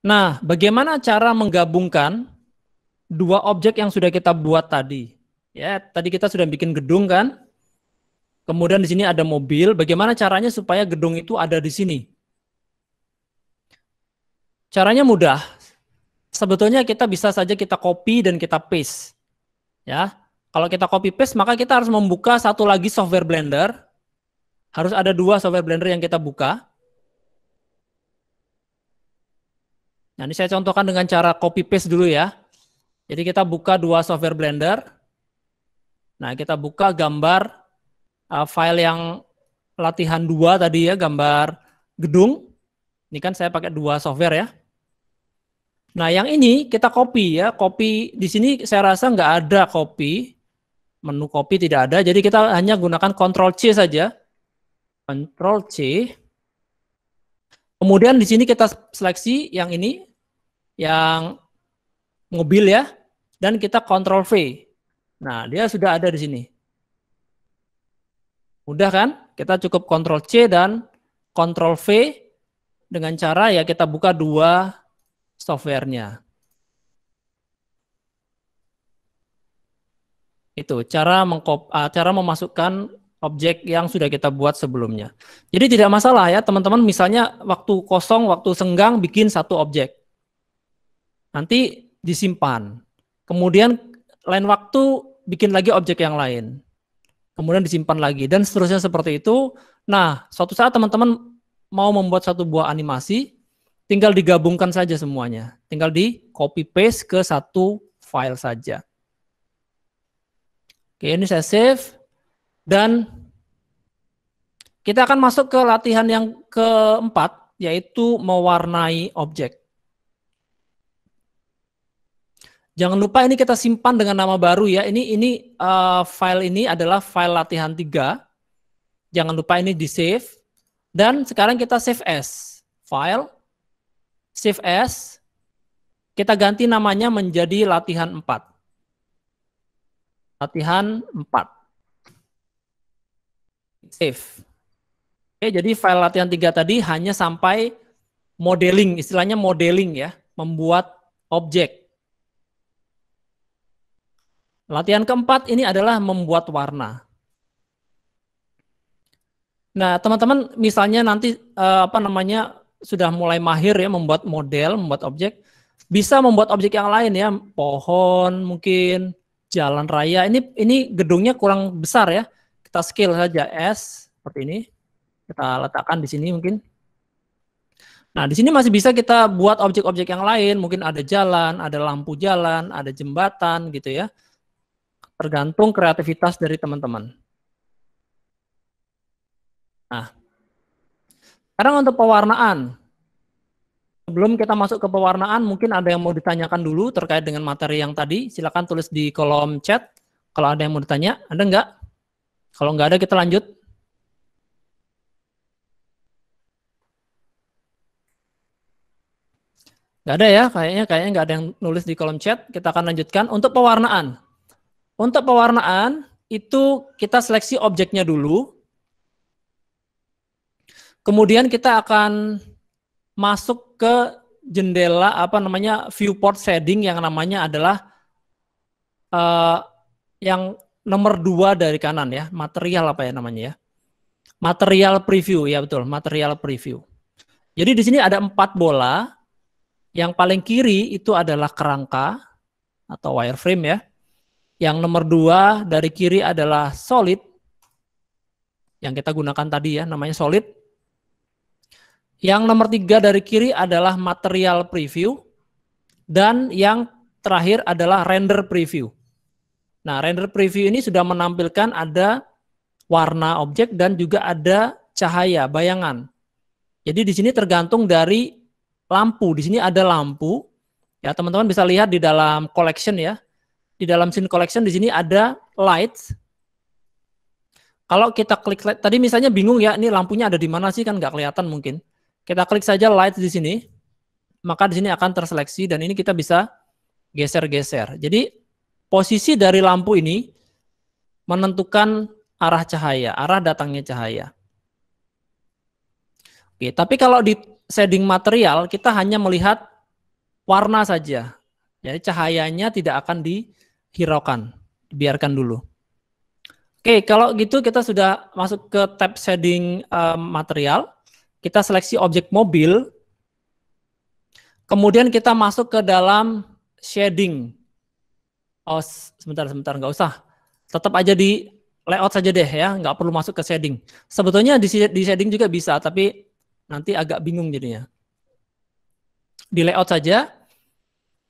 Nah, bagaimana cara menggabungkan dua objek yang sudah kita buat tadi? Ya, tadi kita sudah bikin gedung kan? Kemudian di sini ada mobil. Bagaimana caranya supaya gedung itu ada di sini? Caranya mudah. Sebetulnya kita bisa saja kita copy dan kita paste. Ya, kalau kita copy paste maka kita harus membuka satu lagi software Blender. Harus ada dua software Blender yang kita buka. Nah, ini saya contohkan dengan cara copy paste dulu ya. Jadi kita buka dua software Blender. Nah, kita buka gambar file yang latihan 2 tadi ya, gambar gedung. Ini kan saya pakai dua software ya. Nah, yang ini kita copy ya. Copy di sini saya rasa nggak ada copy. Menu copy tidak ada. Jadi kita hanya gunakan Ctrl C saja. Ctrl C. Kemudian di sini kita seleksi yang ini, yang mobil ya, dan kita Ctrl V. Nah, dia sudah ada di sini. Mudah kan? Kita cukup Ctrl C dan Ctrl V dengan cara ya kita buka dua softwarenya. Itu cara memasukkan objek yang sudah kita buat sebelumnya. Jadi tidak masalah ya teman-teman, misalnya waktu kosong, waktu senggang bikin satu objek. Nanti disimpan. Kemudian lain waktu bikin lagi objek yang lain. Kemudian disimpan lagi dan seterusnya seperti itu. Nah, suatu saat teman-teman mau membuat satu buah animasi, tinggal digabungkan saja semuanya. Tinggal di copy paste ke satu file saja. Oke, ini saya save. Dan kita akan masuk ke latihan yang keempat, yaitu mewarnai objek. Jangan lupa ini kita simpan dengan nama baru ya. Ini file ini adalah file latihan 3. Jangan lupa ini di save. Dan sekarang kita save as. File, save as. Kita ganti namanya menjadi latihan 4. Latihan 4. Save. Oke, jadi file latihan 3 tadi hanya sampai modeling, istilahnya modeling ya, membuat objek. Latihan keempat ini adalah membuat warna. Nah, teman-teman misalnya nanti sudah mulai mahir ya membuat model, membuat objek, bisa membuat objek yang lain ya, pohon mungkin, jalan raya. Ini gedungnya kurang besar ya. Kita scale saja S seperti ini. Kita letakkan di sini mungkin. Nah, di sini masih bisa kita buat objek-objek yang lain, mungkin ada jalan, ada lampu jalan, ada jembatan gitu ya. Tergantung kreativitas dari teman-teman. Nah, sekarang untuk pewarnaan. Sebelum kita masuk ke pewarnaan, mungkin ada yang mau ditanyakan dulu terkait dengan materi yang tadi. Silakan tulis di kolom chat. Kalau ada yang mau ditanya, ada nggak? Kalau nggak ada, kita lanjut. Nggak ada ya, kayaknya nggak ada yang nulis di kolom chat. Kita akan lanjutkan untuk pewarnaan. Untuk pewarnaan itu kita seleksi objeknya dulu. Kemudian kita akan masuk ke jendela viewport shading yang namanya adalah yang nomor 2 dari kanan ya, material apa ya namanya ya? Material preview ya, betul, material preview. Jadi di sini ada 4 bola. Yang paling kiri itu adalah kerangka atau wireframe ya. Yang nomor 2 dari kiri adalah solid. Yang kita gunakan tadi ya, namanya solid. Yang nomor 3 dari kiri adalah material preview. Dan yang terakhir adalah render preview. Nah, render preview ini sudah menampilkan ada warna objek dan juga ada cahaya, bayangan. Jadi di sini tergantung dari lampu. Di sini ada lampu. Ya, teman-teman bisa lihat di dalam collection ya. Di dalam scene collection di sini ada lights. Kalau kita klik tadi misalnya bingung ya, ini lampunya ada di mana sih, kan nggak kelihatan mungkin. Kita klik saja lights di sini. Maka di sini akan terseleksi dan ini kita bisa geser-geser. Jadi posisi dari lampu ini menentukan arah cahaya, arah datangnya cahaya. Oke, tapi kalau di shading material kita hanya melihat warna saja. Jadi cahayanya tidak akan dihiraukan, biarkan dulu. Oke, kalau gitu kita sudah masuk ke tab shading material. Kita seleksi objek mobil. Kemudian kita masuk ke dalam shading. Oh, sebentar, nggak usah. Tetap aja di layout saja deh ya, nggak perlu masuk ke shading. Sebetulnya di shading juga bisa, tapi nanti agak bingung jadinya. Di layout saja.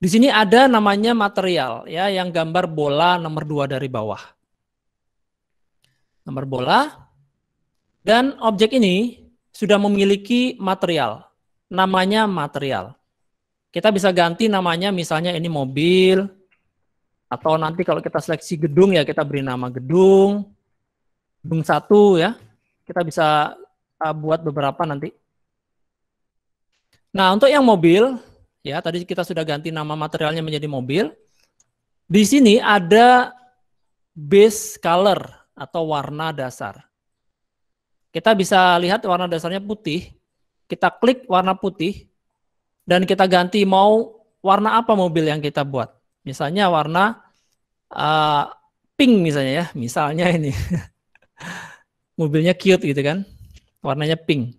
Di sini ada namanya material ya, yang gambar bola nomor 2 dari bawah. Nomor bola. Dan objek ini sudah memiliki material. Namanya material. Kita bisa ganti namanya, misalnya ini mobil, atau nanti kalau kita seleksi gedung ya kita beri nama gedung 1 ya. Kita bisa buat beberapa nanti. Nah, untuk yang mobil, ya tadi kita sudah ganti nama materialnya menjadi mobil. Di sini ada base color atau warna dasar. Kita bisa lihat warna dasarnya putih. Kita klik warna putih dan kita ganti mau warna apa mobil yang kita buat. Misalnya warna pink misalnya ya. Misalnya ini. Mobilnya cute gitu kan. Warnanya pink.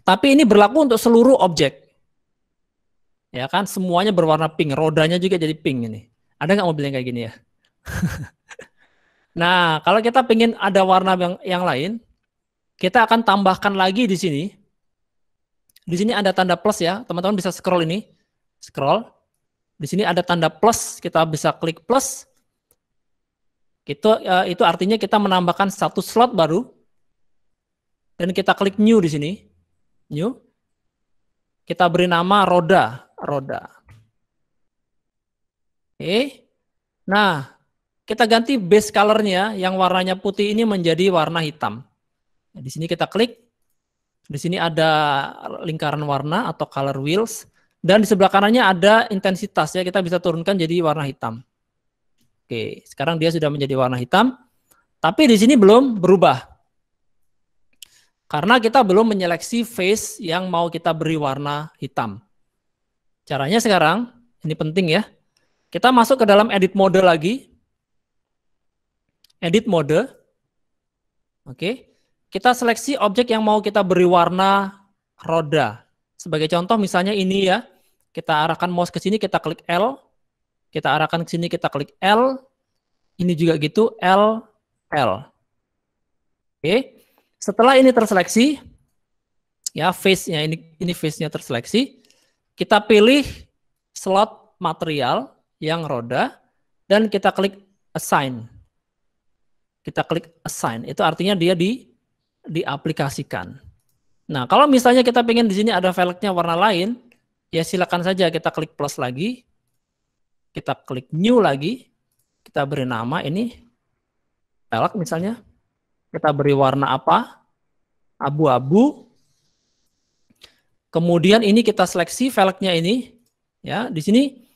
Tapi ini berlaku untuk seluruh objek. Ya kan, semuanya berwarna pink. Rodanya juga jadi pink ini. Ada nggak mobil yang kayak gini ya? Nah, kalau kita pengen ada warna yang lain, kita akan tambahkan lagi di sini. Di sini ada tanda plus ya. Teman-teman bisa scroll ini. Scroll. Di sini ada tanda plus. Kita bisa klik plus. Itu artinya kita menambahkan satu slot baru. Dan kita klik new di sini. New. Kita beri nama roda. Oke. Nah, kita ganti base color-nya yang warnanya putih ini menjadi warna hitam. Nah, di sini kita klik. Di sini ada lingkaran warna atau color wheels. Dan di sebelah kanannya ada intensitas ya. Kita bisa turunkan jadi warna hitam. Oke, sekarang dia sudah menjadi warna hitam. Tapi di sini belum berubah. Karena kita belum menyeleksi face yang mau kita beri warna hitam. Caranya sekarang, ini penting ya. Kita masuk ke dalam edit mode lagi. Edit mode. Oke. Kita seleksi objek yang mau kita beri warna roda. Sebagai contoh misalnya ini ya. Kita arahkan mouse ke sini, kita klik L. Kita arahkan ke sini, kita klik L. Ini juga gitu, L, L. Oke. Setelah ini terseleksi, ya face-nya ini face-nya terseleksi, kita pilih slot material yang roda dan kita klik assign. Kita klik assign, itu artinya dia diaplikasikan. Nah, kalau misalnya kita pengen di sini ada velgnya warna lain, ya silakan saja kita klik plus lagi, kita klik new lagi, kita beri nama ini velg misalnya. Kita beri warna apa? Abu-abu. Kemudian ini kita seleksi velgnya ini. Ya, di sini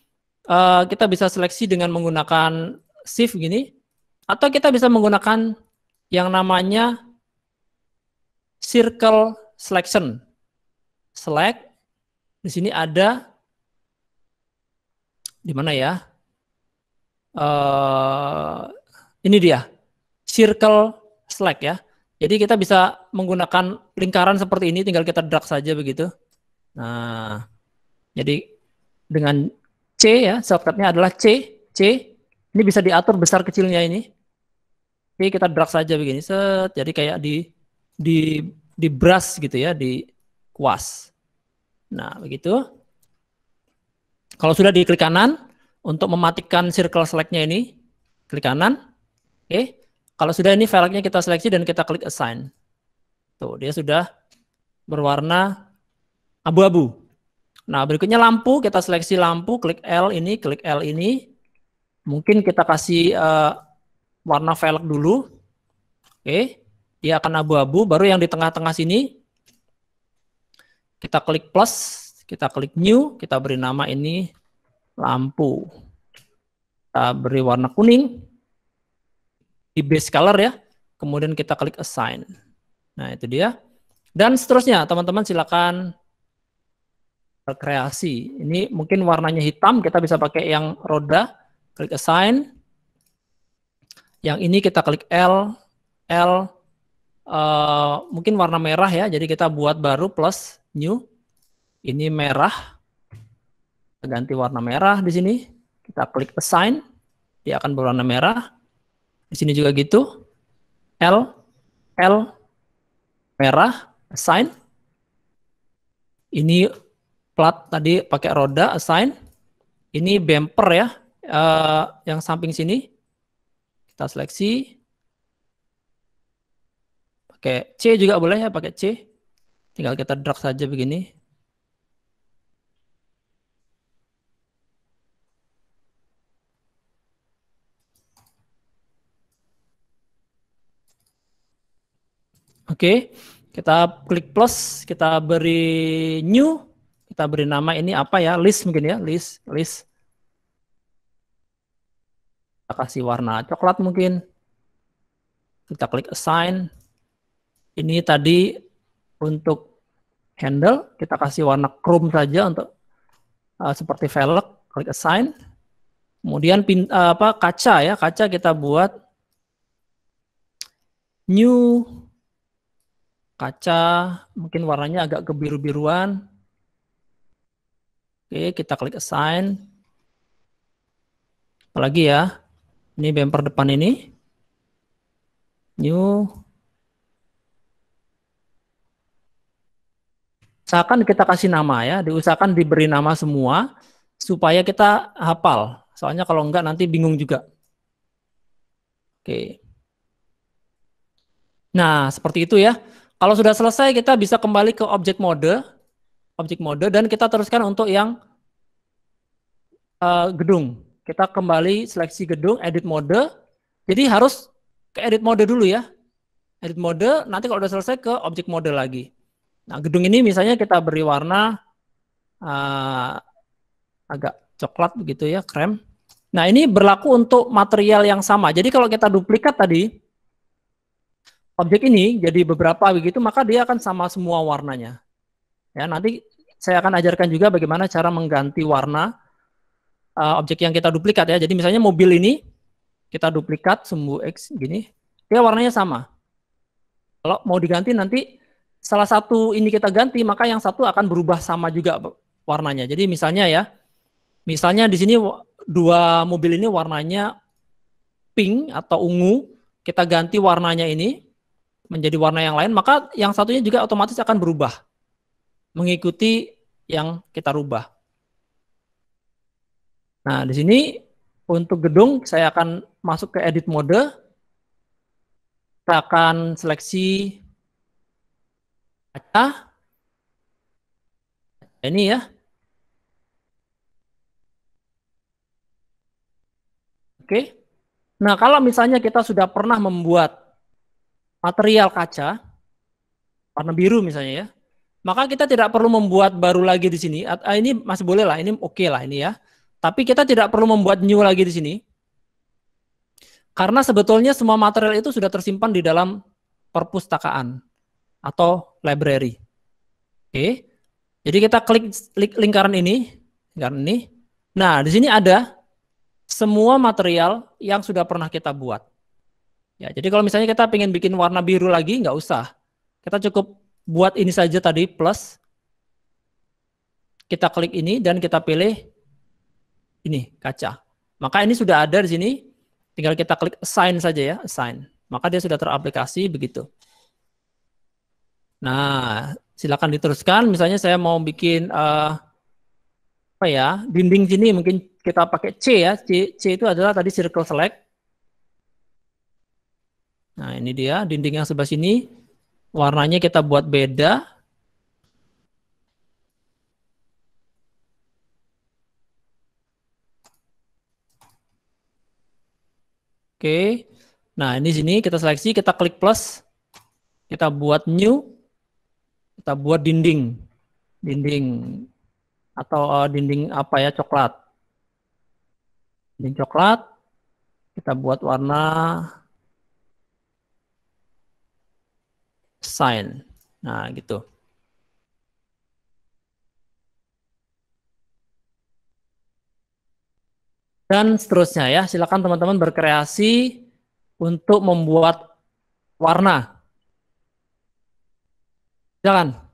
kita bisa seleksi dengan menggunakan shift gini. Atau kita bisa menggunakan yang namanya circle selection. Select. Di sini ada di mana ya? Ini dia. Circle select ya. Jadi kita bisa menggunakan lingkaran seperti ini, tinggal kita drag saja begitu. Nah, jadi dengan C ya, shortcut-nya adalah C. Ini bisa diatur besar kecilnya ini. Oke, kita drag saja begini, set. Jadi kayak di brush gitu ya, di kuas. Nah, begitu. Kalau sudah diklik kanan, untuk mematikan circle select-nya ini, klik kanan. Oke. Kalau sudah ini velgnya kita seleksi dan kita klik assign. Tuh, dia sudah berwarna abu-abu. Nah, berikutnya lampu, kita seleksi lampu, klik L ini. Mungkin kita kasih warna velg dulu. Oke, dia akan abu-abu, baru yang di tengah-tengah sini kita klik plus, kita klik new, kita beri nama ini lampu. Kita beri warna kuning. Di base color ya, kemudian kita klik assign. Nah, itu dia. Dan seterusnya, teman-teman silakan kreasi. Ini mungkin warnanya hitam, kita bisa pakai yang roda, klik assign. Yang ini kita klik L, mungkin warna merah ya, jadi kita buat baru plus new. Ini merah, kita ganti warna merah di sini. Kita klik assign, dia akan berwarna merah. Di sini juga gitu. L, merah, assign. Ini plat tadi pakai roda, assign. Ini bumper ya, yang samping sini. Kita seleksi. Pakai C juga boleh ya, pakai C. Tinggal kita drag saja begini. Oke, kita klik plus, kita beri new, kita beri nama ini apa ya, list mungkin ya, list. Kita kasih warna coklat mungkin. Kita klik assign. Ini tadi untuk handle, kita kasih warna chrome saja untuk seperti velg, klik assign. Kemudian kaca ya, kaca kita buat new kaca, mungkin warnanya agak kebiru-biruan. Oke, kita klik assign. Apalagi ya, ini bumper depan ini. New. Usahakan kita kasih nama ya, diusahakan diberi nama semua supaya kita hafal. Soalnya kalau enggak nanti bingung juga. Oke. Nah, seperti itu ya. Kalau sudah selesai kita bisa kembali ke objek mode dan kita teruskan untuk yang gedung. Kita kembali seleksi gedung, edit mode. Jadi harus ke edit mode dulu ya. Edit mode, nanti kalau udah selesai ke objek mode lagi. Nah, gedung ini misalnya kita beri warna agak coklat begitu ya, krem. Nah, ini berlaku untuk material yang sama. Jadi kalau kita duplikat tadi, objek ini jadi beberapa begitu, maka dia akan sama semua warnanya. Ya, nanti saya akan ajarkan juga bagaimana cara mengganti warna objek yang kita duplikat ya. Jadi misalnya mobil ini kita duplikat sumbu X gini, dia warnanya sama. Kalau mau diganti nanti salah satu ini kita ganti, maka yang satu akan berubah sama juga warnanya. Jadi misalnya ya, misalnya di sini dua mobil ini warnanya pink atau ungu, kita ganti warnanya ini menjadi warna yang lain, maka yang satunya juga otomatis akan berubah mengikuti yang kita rubah. Nah, di sini untuk gedung saya akan masuk ke edit mode. Kita akan seleksi kaca. Ini ya. Oke. Nah, kalau misalnya kita sudah pernah membuat material kaca warna biru misalnya ya, maka kita tidak perlu membuat baru lagi di sini. Ini masih boleh lah, ini oke lah ini ya. Tapi kita tidak perlu membuat new lagi di sini. Karena sebetulnya semua material itu sudah tersimpan di dalam perpustakaan atau library. Oke. Jadi kita klik lingkaran ini, Nah, di sini ada semua material yang sudah pernah kita buat. Ya, jadi kalau misalnya kita pengen bikin warna biru lagi, nggak usah. Kita cukup buat ini saja tadi, plus. Kita klik ini dan kita pilih ini, kaca. Maka ini sudah ada di sini, tinggal kita klik assign saja ya, assign. Maka dia sudah teraplikasi begitu. Nah, silakan diteruskan. Misalnya saya mau bikin apa ya, dinding sini mungkin kita pakai C ya. C itu adalah tadi circle select. Nah, ini dia dinding yang sebelah sini. Warnanya kita buat beda. Oke. Nah, ini sini kita seleksi, kita klik plus. Kita buat new. Kita buat dinding. Dinding atau dinding apa ya, coklat. Dinding coklat. Kita buat warna sign. Nah, gitu. dan seterusnya ya. Silakan teman-teman berkreasi untuk membuat warna. Silakan.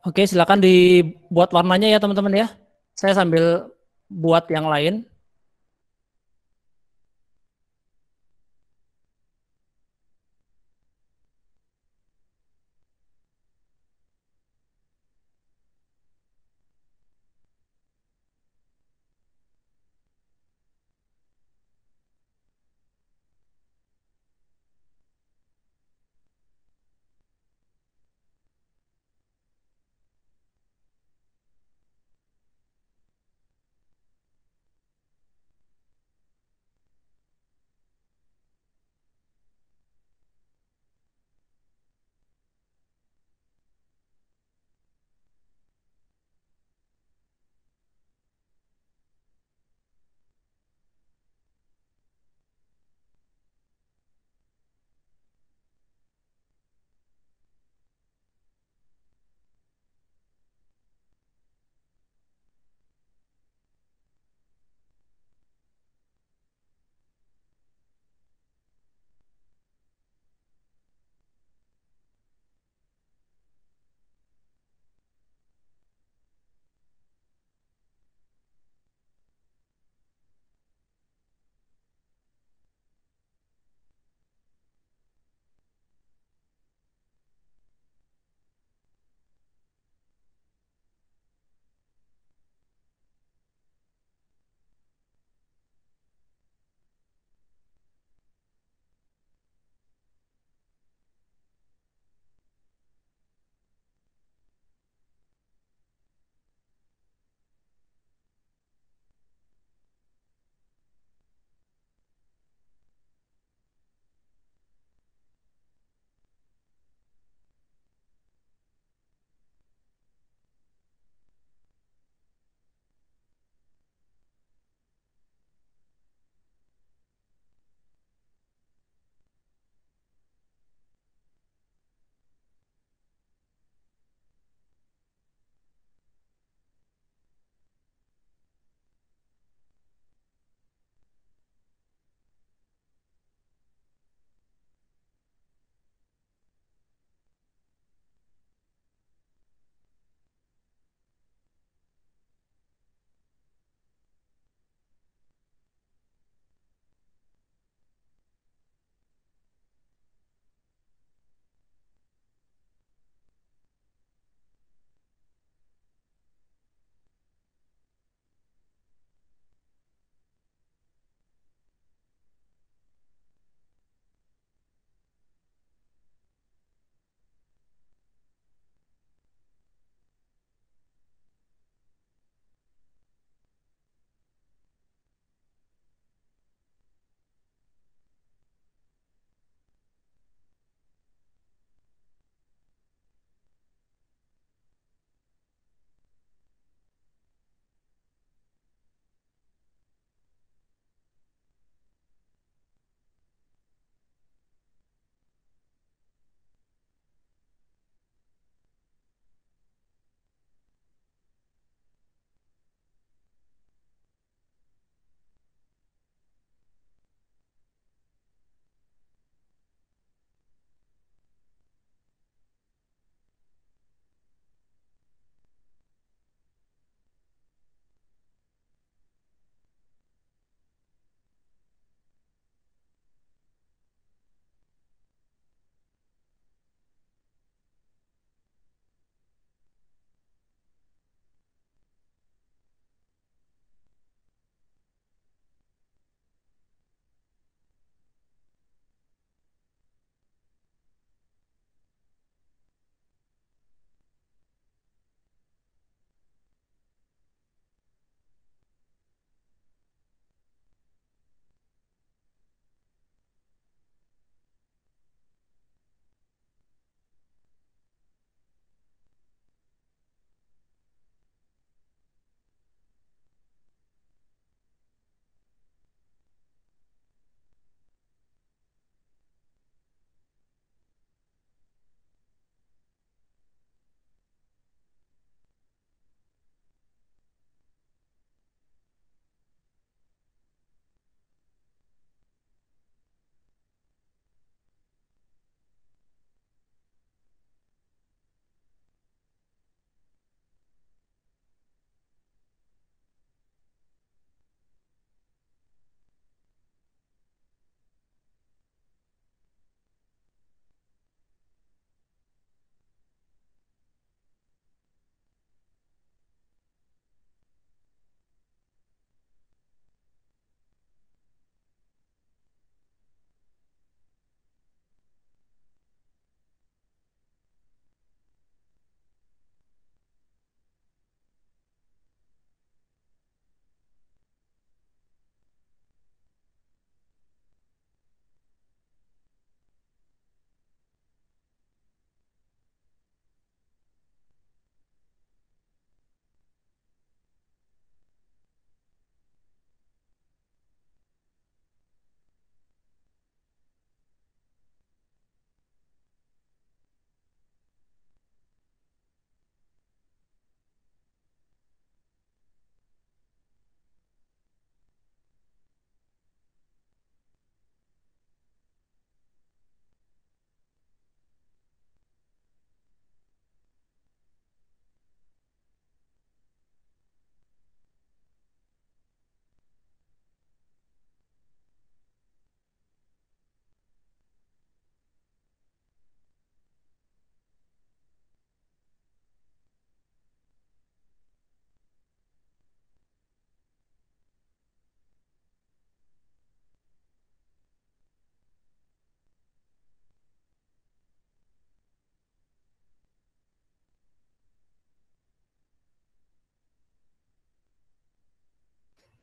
Oke, silakan dibuat warnanya ya teman-teman ya. Saya sambil buat yang lain.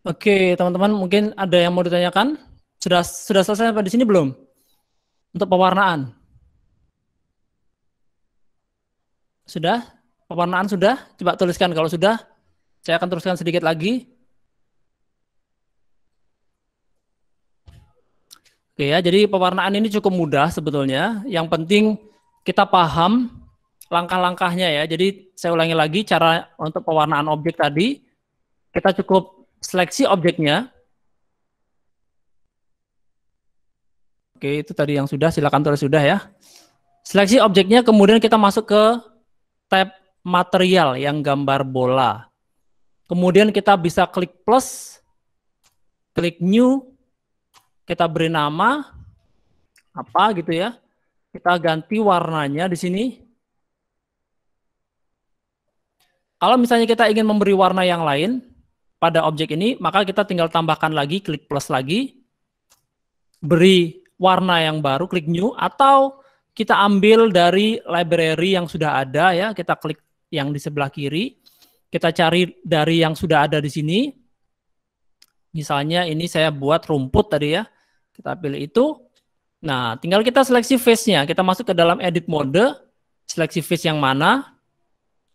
Oke, teman-teman, mungkin ada yang mau ditanyakan? Sudah selesai sampai di sini belum? Untuk pewarnaan. Sudah? Pewarnaan sudah? Coba tuliskan kalau sudah. Saya akan teruskan sedikit lagi. Oke ya, jadi pewarnaan ini cukup mudah sebetulnya. Yang penting kita paham langkah-langkahnya ya. Jadi saya ulangi lagi cara untuk pewarnaan objek tadi. Kita cukup seleksi objeknya. Oke, itu tadi yang sudah, silakan tulis sudah ya. Seleksi objeknya, kemudian kita masuk ke tab material yang gambar bola. Kemudian kita bisa klik plus, klik new, kita beri nama apa gitu ya. Kita ganti warnanya di sini. Kalau misalnya kita ingin memberi warna yang lain pada objek ini, maka kita tinggal tambahkan lagi, klik plus lagi, beri warna yang baru, klik new, atau kita ambil dari library yang sudah ada ya, kita klik yang di sebelah kiri, kita cari dari yang sudah ada di sini. Misalnya ini saya buat rumput tadi ya. Kita pilih itu. Nah, tinggal kita seleksi face-nya. Kita masuk ke dalam edit mode, seleksi face yang mana.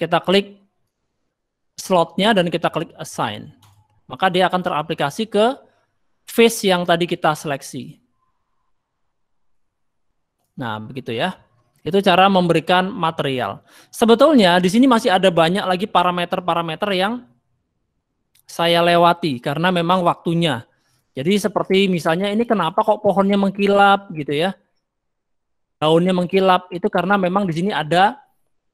Kita klik slotnya dan kita klik assign. Maka dia akan teraplikasi ke face yang tadi kita seleksi. Nah, begitu ya. Itu cara memberikan material. Sebetulnya di sini masih ada banyak lagi parameter-parameter yang saya lewati karena memang waktunya. Jadi seperti misalnya ini kenapa kok pohonnya mengkilap gitu ya. Daunnya mengkilap itu karena memang di sini ada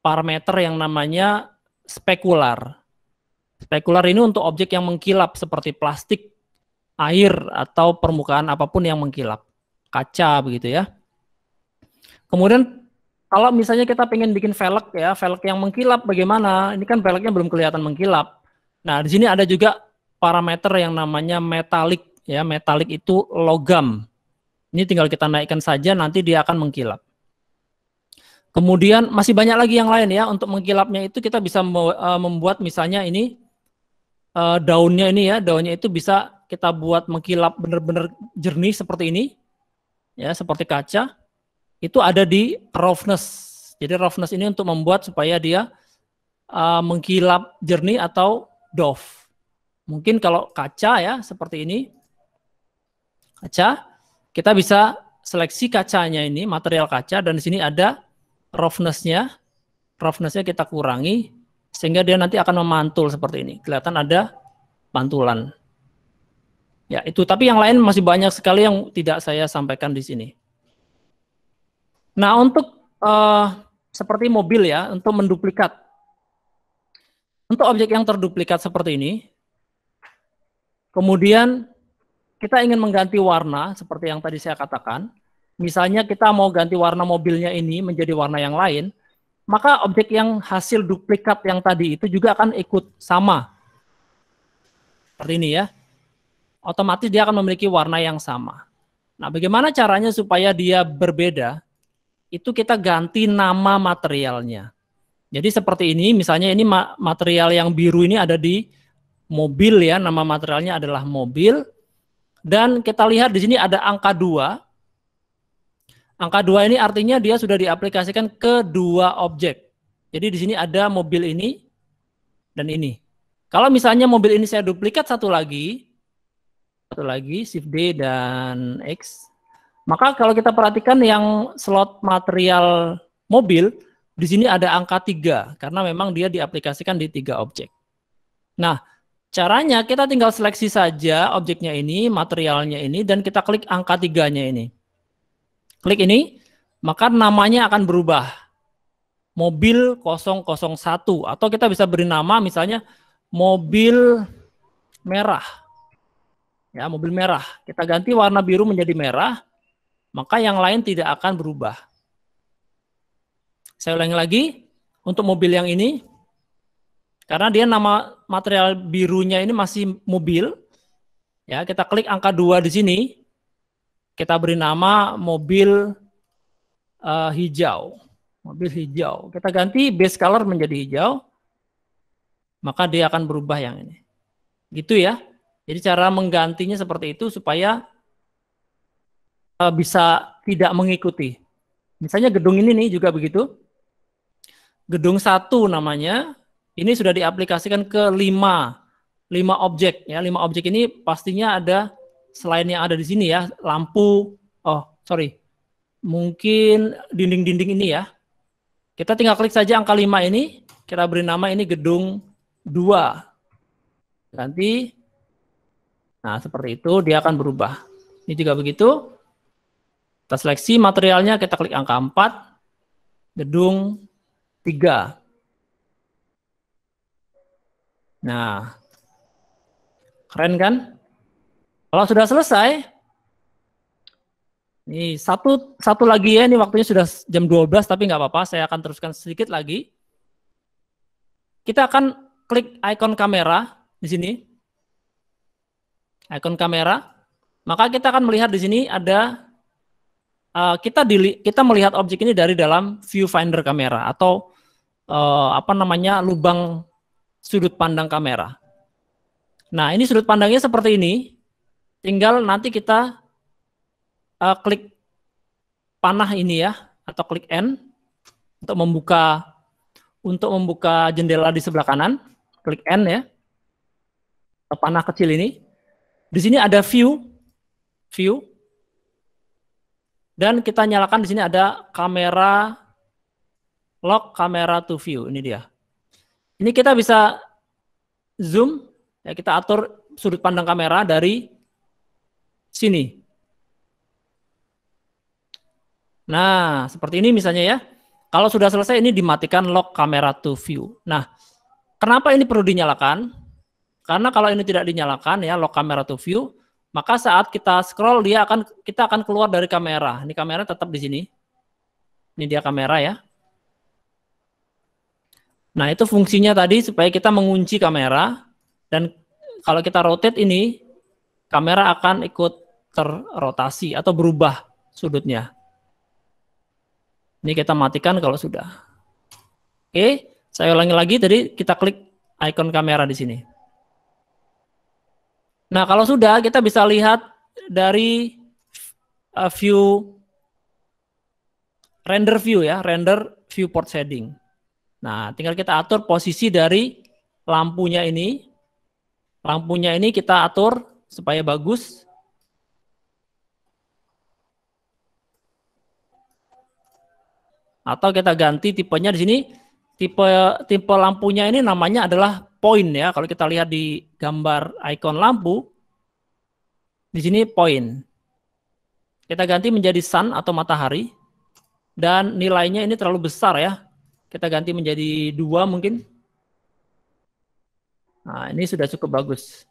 parameter yang namanya spekular. Spekular ini untuk objek yang mengkilap seperti plastik, air atau permukaan apapun yang mengkilap. Kaca begitu ya. Kemudian kalau misalnya kita pengen bikin velg ya, velg yang mengkilap bagaimana? Ini kan velgnya belum kelihatan mengkilap. Nah, di sini ada juga parameter yang namanya metalik. Ya, metalik itu logam. Ini tinggal kita naikkan saja, nanti dia akan mengkilap. Kemudian masih banyak lagi yang lain ya. Untuk mengkilapnya itu kita bisa membuat misalnya ini daunnya ini ya, daunnya itu bisa kita buat mengkilap benar-benar jernih seperti ini. Ya, seperti kaca. Itu ada di roughness. Jadi roughness ini untuk membuat supaya dia mengkilap jernih atau doff. Mungkin kalau kaca ya seperti ini. Kaca, kita bisa seleksi kacanya ini, material kaca, dan di sini ada roughness-nya. Roughness-nya kita kurangi, sehingga dia nanti akan memantul seperti ini. Kelihatan ada pantulan. Ya, itu. Tapi yang lain masih banyak sekali yang tidak saya sampaikan di sini. Nah, untuk seperti mobil ya, untuk menduplikat. Untuk objek yang terduplikat seperti ini, kemudian kita ingin mengganti warna seperti yang tadi saya katakan. Misalnya kita mau ganti warna mobilnya ini menjadi warna yang lain, maka objek yang hasil duplikat yang tadi itu juga akan ikut sama. Seperti ini ya. Otomatis dia akan memiliki warna yang sama. Nah, bagaimana caranya supaya dia berbeda? Itu kita ganti nama materialnya. Jadi seperti ini, misalnya ini material yang biru ini ada di mobil ya, nama materialnya adalah mobil. Dan kita lihat di sini ada angka 2. Angka 2 ini artinya dia sudah diaplikasikan ke dua objek. Jadi di sini ada mobil ini dan ini. Kalau misalnya mobil ini saya duplikat satu lagi, Shift D dan X, maka kalau kita perhatikan yang slot material mobil, di sini ada angka 3, karena memang dia diaplikasikan di 3 objek. Nah, caranya kita tinggal seleksi saja objeknya ini, materialnya ini, dan kita klik angka 3-nya ini. Klik ini, maka namanya akan berubah. Mobil 001, atau kita bisa beri nama misalnya mobil merah. Ya, mobil merah. Kita ganti warna biru menjadi merah, maka yang lain tidak akan berubah. Saya ulangi lagi, untuk mobil yang ini, karena dia nama material birunya ini masih mobil, ya kita klik angka 2 di sini, kita beri nama mobil hijau, mobil hijau. Kita ganti base color menjadi hijau, maka dia akan berubah yang ini. Gitu ya. Jadi cara menggantinya seperti itu supaya bisa tidak mengikuti. Misalnya gedung ini nih juga begitu. Gedung 1 namanya, ini sudah diaplikasikan ke 5 objek ya. 5 objek ini pastinya ada selain yang ada di sini ya, lampu, mungkin dinding-dinding ini ya. Kita tinggal klik saja angka 5 ini, kita beri nama ini gedung 2. Ganti. Nah, seperti itu dia akan berubah. Ini juga begitu. Kita seleksi materialnya, kita klik angka 4, gedung 3. Nah, keren kan? Kalau sudah selesai, ini satu lagi ya, ini waktunya sudah jam 12, tapi nggak apa-apa, saya akan teruskan sedikit lagi. Kita akan klik ikon kamera di sini. Ikon kamera, maka kita akan melihat di sini ada kita melihat objek ini dari dalam viewfinder kamera atau lubang sudut pandang kamera. Nah, ini sudut pandangnya seperti ini. Tinggal nanti kita klik panah ini ya, atau klik N untuk membuka jendela di sebelah kanan. Klik N ya, panah kecil ini. Di sini ada view, dan kita nyalakan di sini ada kamera lock kamera to view. Ini dia. Ini kita bisa zoom, ya kita atur sudut pandang kamera dari sini. Nah, seperti ini misalnya ya. Kalau sudah selesai ini dimatikan lock kamera to view. Nah, kenapa ini perlu dinyalakan? Karena kalau ini tidak dinyalakan ya lock kamera to view, maka saat kita scroll kita akan keluar dari kamera. Ini kamera tetap di sini. Ini dia kamera ya. Nah, itu fungsinya tadi supaya kita mengunci kamera, dan kalau kita rotate ini, kamera akan ikut terrotasi atau berubah sudutnya. Ini kita matikan kalau sudah. Oke, saya ulangi lagi, tadi kita klik ikon kamera di sini. Nah, kalau sudah, kita bisa lihat dari render view ya, render viewport shading. Nah, tinggal kita atur posisi dari lampunya ini. Lampunya ini kita atur supaya bagus. Atau kita ganti tipenya di sini. Tipe lampunya ini namanya adalah point ya. Kalau kita lihat di gambar ikon lampu, di sini point. Kita ganti menjadi sun atau matahari. Dan nilainya ini terlalu besar ya. Kita ganti menjadi 2 mungkin. Nah, ini sudah cukup bagus.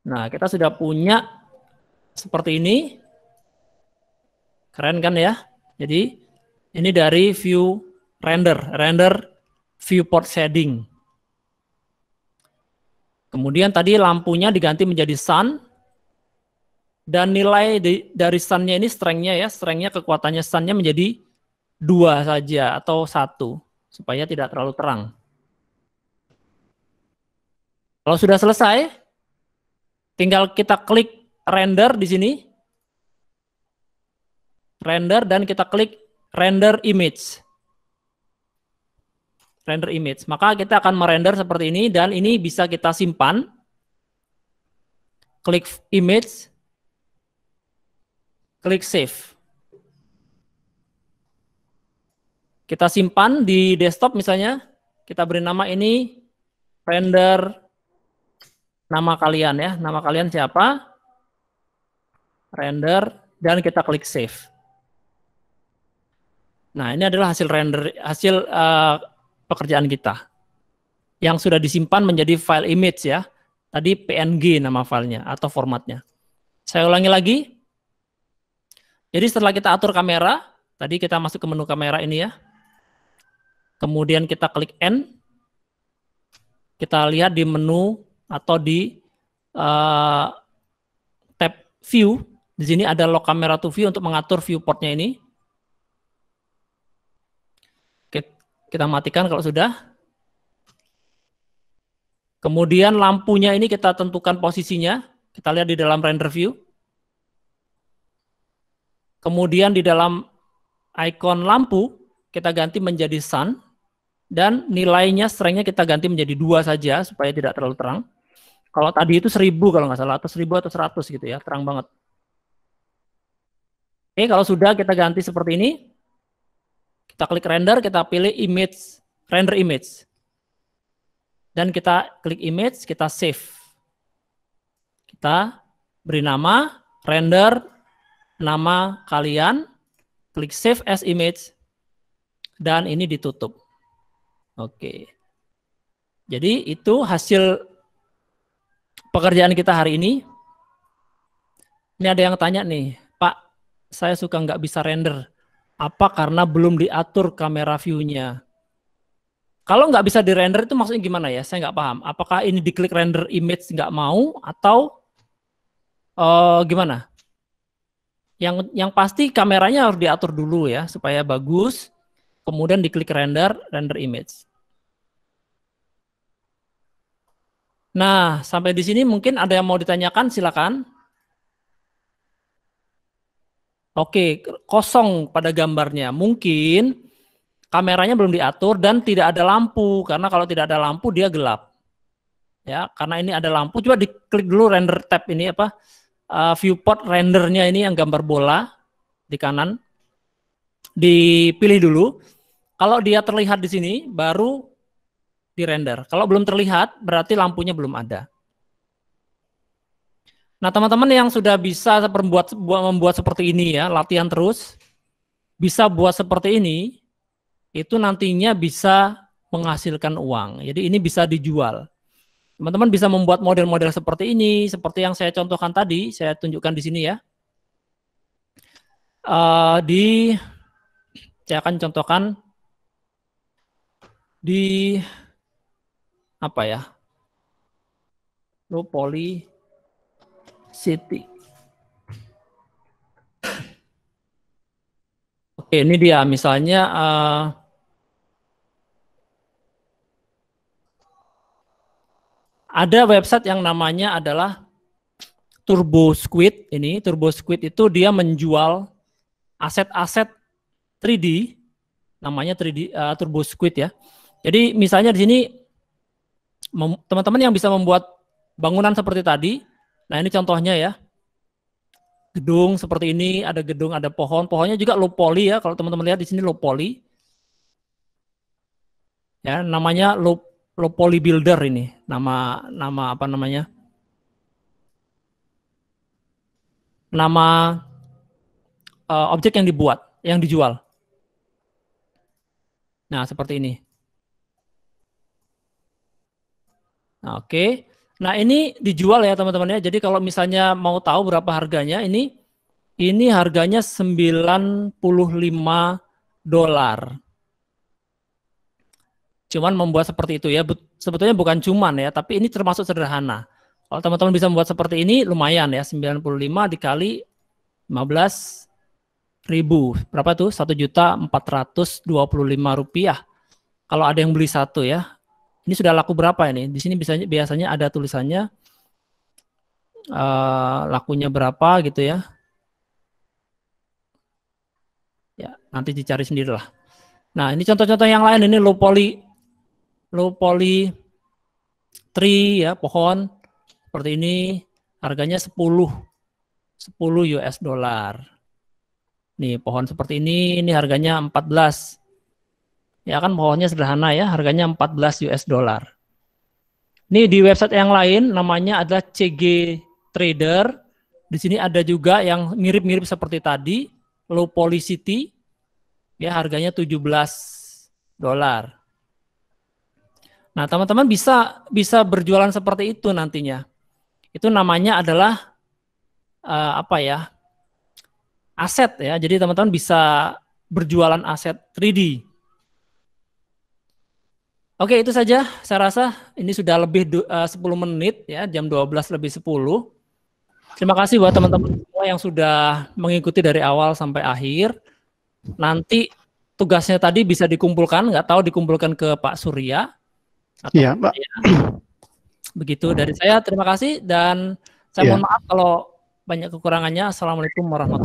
Nah, kita sudah punya seperti ini. Keren kan ya? Jadi, ini dari view render viewport shading. Kemudian tadi lampunya diganti menjadi sun. Dan nilai dari sun-nya ini strength-nya kekuatannya sun-nya menjadi 2 saja atau 1 supaya tidak terlalu terang. Kalau sudah selesai, tinggal kita klik render di sini. Render dan kita klik render image. Render image. Maka kita akan merender seperti ini dan ini bisa kita simpan. Klik image. Klik save. Kita simpan di desktop misalnya. Kita beri nama ini render nama kalian ya. Nama kalian siapa? Render dan kita klik save. Nah, ini adalah hasil pekerjaan kita yang sudah disimpan menjadi file image ya. Tadi PNG nama filenya atau formatnya. Saya ulangi lagi. Jadi setelah kita atur kamera, tadi kita masuk ke menu kamera ini ya. Kemudian kita klik N. Kita lihat di menu atau di tab view. Di sini ada lock camera to view untuk mengatur viewportnya ini. Kita matikan kalau sudah. Kemudian lampunya ini kita tentukan posisinya. Kita lihat di dalam render view. Kemudian di dalam icon lampu, kita ganti menjadi sun. Dan nilainya, strength-nya kita ganti menjadi 2 saja, supaya tidak terlalu terang. Kalau tadi itu 1000 kalau nggak salah, atau 1000 atau 100 gitu ya, terang banget. Oke, kalau sudah kita ganti seperti ini. Kita klik render, kita pilih image, render image. Dan kita klik image, kita save. Kita beri nama, render, nama kalian, klik save as image, dan ini ditutup. Oke. Jadi itu hasil pekerjaan kita hari ini. Ini ada yang tanya nih, Pak, saya suka nggak bisa render. Apa karena belum diatur kamera view-nya? Kalau nggak bisa di-render itu maksudnya gimana ya? Saya nggak paham. Apakah ini diklik render image nggak mau atau gimana? Yang pasti kameranya harus diatur dulu ya supaya bagus. Kemudian diklik render image. Nah, sampai di sini mungkin ada yang mau ditanyakan, silakan. Oke, kosong pada gambarnya. Mungkin kameranya belum diatur dan tidak ada lampu, karena kalau tidak ada lampu dia gelap. Ya, karena ini ada lampu, coba diklik dulu render tab ini apa? Viewport rendernya ini yang gambar bola di kanan. Dipilih dulu. Kalau dia terlihat di sini baru di render. Kalau belum terlihat berarti lampunya belum ada. Nah, teman-teman yang sudah bisa membuat seperti ini ya, latihan terus, bisa buat seperti ini, itu nantinya bisa menghasilkan uang. Jadi ini bisa dijual. Teman-teman bisa membuat model-model seperti ini, seperti yang saya contohkan tadi, saya tunjukkan di sini ya. Saya akan contohkan di apa ya? Low poly city. Oke, ini dia misalnya ada website yang namanya adalah Turbo Squid. Ini Turbo Squid itu dia menjual aset-aset 3D, namanya 3D Turbo Squid ya. Jadi misalnya di sini teman-teman yang bisa membuat bangunan seperti tadi, nah ini contohnya ya. Gedung seperti ini, ada gedung, ada pohon, pohonnya juga low poly ya. Kalau teman-teman lihat di sini low poly. Ya, namanya low poly builder ini. Nama apa namanya? Nama objek yang dibuat, yang dijual. Nah, seperti ini. Nah, oke. Nah, ini dijual ya teman-teman ya. Jadi kalau misalnya mau tahu berapa harganya, ini harganya $95. Cuman membuat seperti itu ya. Sebetulnya bukan cuman ya, tapi ini termasuk sederhana. Kalau teman-teman bisa membuat seperti ini lumayan ya, 95 dikali 15.000. Berapa tuh? Rp1.425. Kalau ada yang beli satu ya. Ini sudah laku berapa ini? Di sini biasanya ada tulisannya lakunya berapa gitu ya. Ya, nanti dicari sendirilah. Nah, ini contoh-contoh yang lain, ini low poly tree ya, pohon seperti ini, harganya 10 US dollar. Nih, pohon seperti ini harganya 14. Ya kan pohonnya sederhana ya, harganya 14 US dollar. Ini di website yang lain namanya adalah CG Trader. Di sini ada juga yang mirip-mirip seperti tadi, low poly city. Ya, harganya 17 dolar. Nah, teman-teman bisa berjualan seperti itu nantinya. Itu namanya adalah apa ya? Aset ya. Jadi teman-teman bisa berjualan aset 3D. Oke, itu saja. Saya rasa ini sudah lebih 10 menit ya, jam 12 lebih 10. Terima kasih buat teman-teman semua yang sudah mengikuti dari awal sampai akhir. Nanti tugasnya tadi bisa dikumpulkan, nggak tahu dikumpulkan ke Pak Surya. Iya, Pak. Begitu dari saya, terima kasih dan saya mohon maaf kalau banyak kekurangannya. Assalamualaikum warahmatullahi wabarakatuh.